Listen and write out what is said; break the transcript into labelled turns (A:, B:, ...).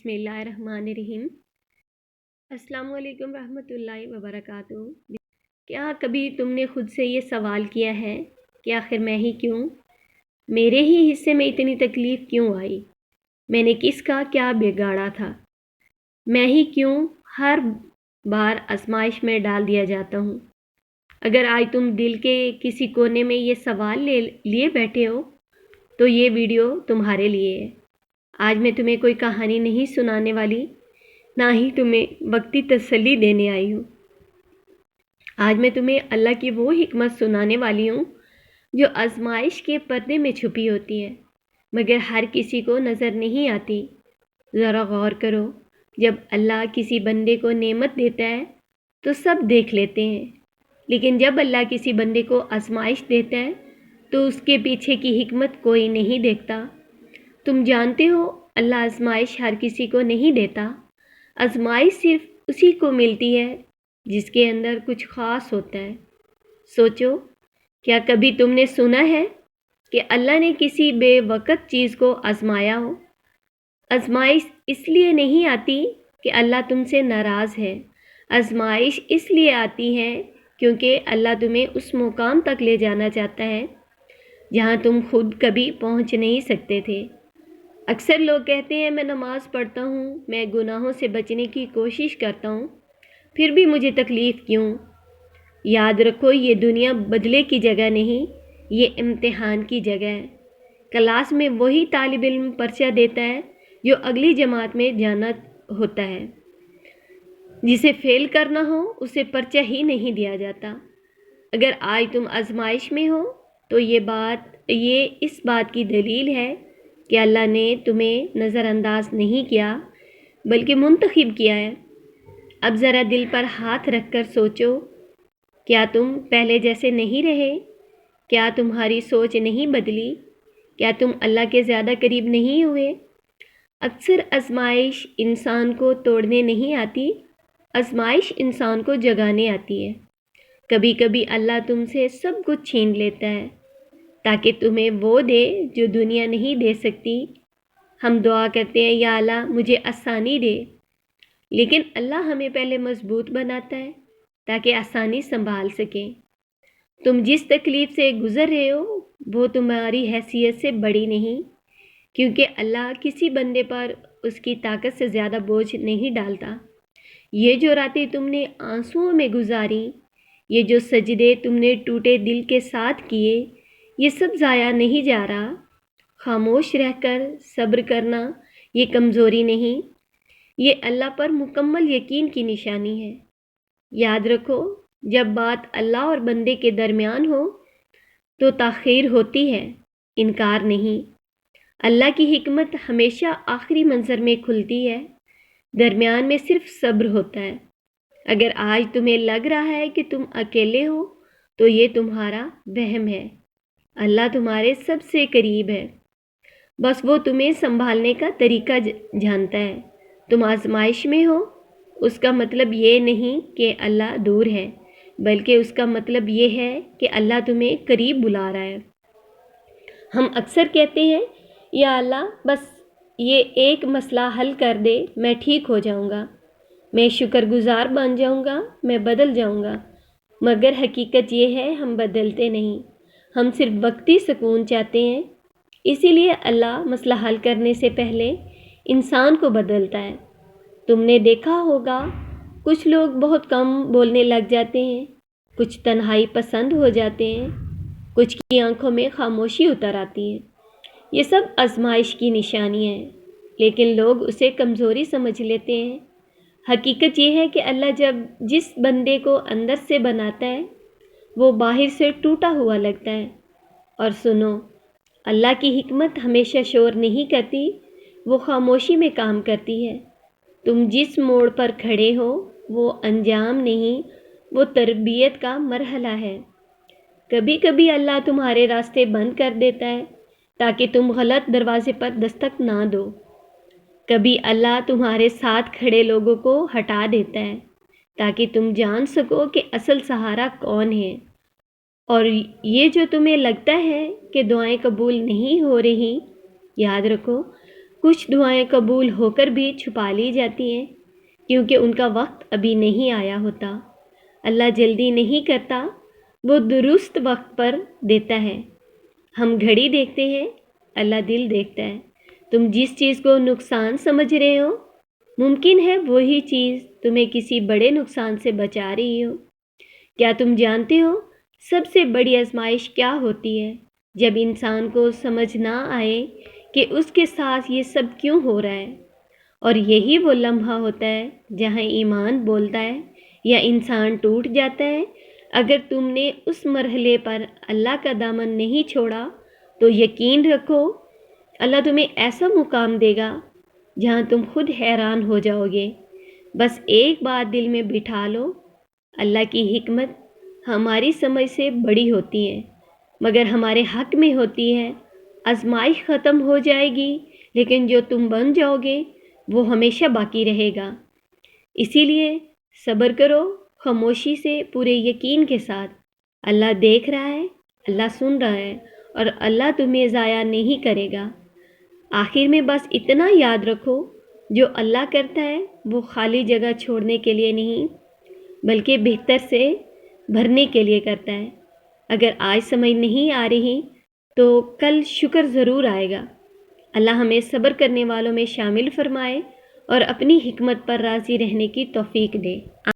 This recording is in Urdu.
A: بسم اللہ الرحمن الرحیم۔ السلام علیکم ورحمۃ اللہ وبرکاتہ۔ کیا کبھی تم نے خود سے یہ سوال کیا ہے کہ آخر میں ہی کیوں؟ میرے ہی حصے میں اتنی تکلیف کیوں آئی؟ میں نے کس کا کیا بگاڑا تھا؟ میں ہی کیوں ہر بار آزمائش میں ڈال دیا جاتا ہوں؟ اگر آج تم دل کے کسی کونے میں یہ سوال لیے بیٹھے ہو تو یہ ویڈیو تمہارے لیے ہے۔ آج میں تمہیں کوئی کہانی نہیں سنانے والی، نہ ہی تمہیں وقتی تسلی دینے آئی ہوں۔ آج میں تمہیں اللہ کی وہ حکمت سنانے والی ہوں جو آزمائش کے پردے میں چھپی ہوتی ہے، مگر ہر کسی کو نظر نہیں آتی۔ ذرا غور کرو، جب اللہ کسی بندے کو نعمت دیتا ہے تو سب دیکھ لیتے ہیں، لیکن جب اللہ کسی بندے کو آزمائش دیتا ہے تو اس کے پیچھے کی حکمت کوئی نہیں دیکھتا۔ تم جانتے ہو اللہ آزمائش ہر کسی کو نہیں دیتا، آزمائش صرف اسی کو ملتی ہے جس کے اندر کچھ خاص ہوتا ہے۔ سوچو، کیا کبھی تم نے سنا ہے کہ اللہ نے کسی بے وقت چیز کو آزمایا ہو؟ آزمائش اس لیے نہیں آتی کہ اللہ تم سے ناراض ہے، آزمائش اس لیے آتی ہے کیونکہ اللہ تمہیں اس مقام تک لے جانا چاہتا ہے جہاں تم خود کبھی پہنچ نہیں سکتے تھے۔ اکثر لوگ کہتے ہیں میں نماز پڑھتا ہوں، میں گناہوں سے بچنے کی کوشش کرتا ہوں، پھر بھی مجھے تکلیف کیوں؟ یاد رکھو، یہ دنیا بدلے کی جگہ نہیں، یہ امتحان کی جگہ ہے۔ کلاس میں وہی طالب علم پرچہ دیتا ہے جو اگلی جماعت میں جانا ہوتا ہے۔ جسے فیل کرنا ہو اسے پرچہ ہی نہیں دیا جاتا۔ اگر آج تم آزمائش میں ہو تو یہ اس بات کی دلیل ہے کہ اللہ نے تمہیں نظر انداز نہیں کیا بلکہ منتخب کیا ہے۔ اب ذرا دل پر ہاتھ رکھ کر سوچو، کیا تم پہلے جیسے نہیں رہے؟ کیا تمہاری سوچ نہیں بدلی؟ کیا تم اللہ کے زیادہ قریب نہیں ہوئے؟ اکثر آزمائش انسان کو توڑنے نہیں آتی، آزمائش انسان کو جگانے آتی ہے۔ کبھی کبھی اللہ تم سے سب کچھ چھین لیتا ہے تاکہ تمہیں وہ دے جو دنیا نہیں دے سکتی۔ ہم دعا کرتے ہیں یا اللہ مجھے آسانی دے، لیکن اللہ ہمیں پہلے مضبوط بناتا ہے تاکہ آسانی سنبھال سکیں۔ تم جس تکلیف سے گزر رہے ہو وہ تمہاری حیثیت سے بڑی نہیں، کیونکہ اللہ کسی بندے پر اس کی طاقت سے زیادہ بوجھ نہیں ڈالتا۔ یہ جو راتیں تم نے آنسوؤں میں گزاری، یہ جو سجدے تم نے ٹوٹے دل کے ساتھ کیے، یہ سب ضائع نہیں جا رہا۔ خاموش رہ کر صبر کرنا یہ کمزوری نہیں، یہ اللہ پر مکمل یقین کی نشانی ہے۔ یاد رکھو، جب بات اللہ اور بندے کے درمیان ہو تو تاخیر ہوتی ہے، انکار نہیں۔ اللہ کی حکمت ہمیشہ آخری منظر میں کھلتی ہے، درمیان میں صرف صبر ہوتا ہے۔ اگر آج تمہیں لگ رہا ہے کہ تم اکیلے ہو تو یہ تمہارا وہم ہے۔ اللہ تمہارے سب سے قریب ہے، بس وہ تمہیں سنبھالنے کا طریقہ جانتا ہے۔ تم آزمائش میں ہو، اس کا مطلب یہ نہیں کہ اللہ دور ہے، بلکہ اس کا مطلب یہ ہے کہ اللہ تمہیں قریب بلا رہا ہے۔ ہم اکثر کہتے ہیں یا اللہ بس یہ ایک مسئلہ حل کر دے، میں ٹھیک ہو جاؤں گا، میں شکر گزار بن جاؤں گا، میں بدل جاؤں گا۔ مگر حقیقت یہ ہے ہم بدلتے نہیں، ہم صرف وقتی سکون چاہتے ہیں۔ اسی لیے اللہ مسئلہ حل کرنے سے پہلے انسان کو بدلتا ہے۔ تم نے دیکھا ہوگا کچھ لوگ بہت کم بولنے لگ جاتے ہیں، کچھ تنہائی پسند ہو جاتے ہیں، کچھ کی آنکھوں میں خاموشی اتر آتی ہے۔ یہ سب آزمائش کی نشانی ہے، لیکن لوگ اسے کمزوری سمجھ لیتے ہیں۔ حقیقت یہ ہے کہ اللہ جس بندے کو اندر سے بناتا ہے وہ باہر سے ٹوٹا ہوا لگتا ہے۔ اور سنو، اللہ کی حکمت ہمیشہ شور نہیں کرتی، وہ خاموشی میں کام کرتی ہے۔ تم جس موڑ پر کھڑے ہو وہ انجام نہیں، وہ تربیت کا مرحلہ ہے۔ کبھی کبھی اللہ تمہارے راستے بند کر دیتا ہے تاکہ تم غلط دروازے پر دستک نہ دو۔ کبھی اللہ تمہارے ساتھ کھڑے لوگوں کو ہٹا دیتا ہے تاکہ تم جان سکو کہ اصل سہارا کون ہے۔ اور یہ جو تمہیں لگتا ہے کہ دعائیں قبول نہیں ہو رہی، یاد رکھو کچھ دعائیں قبول ہو کر بھی چھپا لی جاتی ہیں کیونکہ ان کا وقت ابھی نہیں آیا ہوتا۔ اللہ جلدی نہیں کرتا، وہ درست وقت پر دیتا ہے۔ ہم گھڑی دیکھتے ہیں، اللہ دل دیکھتا ہے۔ تم جس چیز کو نقصان سمجھ رہے ہو، ممکن ہے وہی چیز تمہیں کسی بڑے نقصان سے بچا رہی ہو۔ کیا تم جانتے ہو سب سے بڑی آزمائش کیا ہوتی ہے؟ جب انسان کو سمجھ نہ آئے کہ اس کے ساتھ یہ سب کیوں ہو رہا ہے، اور یہی وہ لمحہ ہوتا ہے جہاں ایمان بولتا ہے یا انسان ٹوٹ جاتا ہے۔ اگر تم نے اس مرحلے پر اللہ کا دامن نہیں چھوڑا تو یقین رکھو اللہ تمہیں ایسا مقام دے گا جہاں تم خود حیران ہو جاؤ گے۔ بس ایک بات دل میں بٹھا لو، اللہ کی حکمت ہماری سمجھ سے بڑی ہوتی ہے، مگر ہمارے حق میں ہوتی ہے۔ آزمائش ختم ہو جائے گی لیکن جو تم بن جاؤ گے وہ ہمیشہ باقی رہے گا۔ اسی لیے صبر کرو خاموشی سے، پورے یقین کے ساتھ۔ اللہ دیکھ رہا ہے، اللہ سن رہا ہے، اور اللہ تمہیں ضائع نہیں کرے گا۔ آخر میں بس اتنا یاد رکھو، جو اللہ کرتا ہے وہ خالی جگہ چھوڑنے کے لیے نہیں بلکہ بہتر سے بھرنے کے لیے کرتا ہے۔ اگر آج سمجھ نہیں آ رہی تو کل شکر ضرور آئے گا۔ اللہ ہمیں صبر کرنے والوں میں شامل فرمائے اور اپنی حکمت پر راضی رہنے کی توفیق دے۔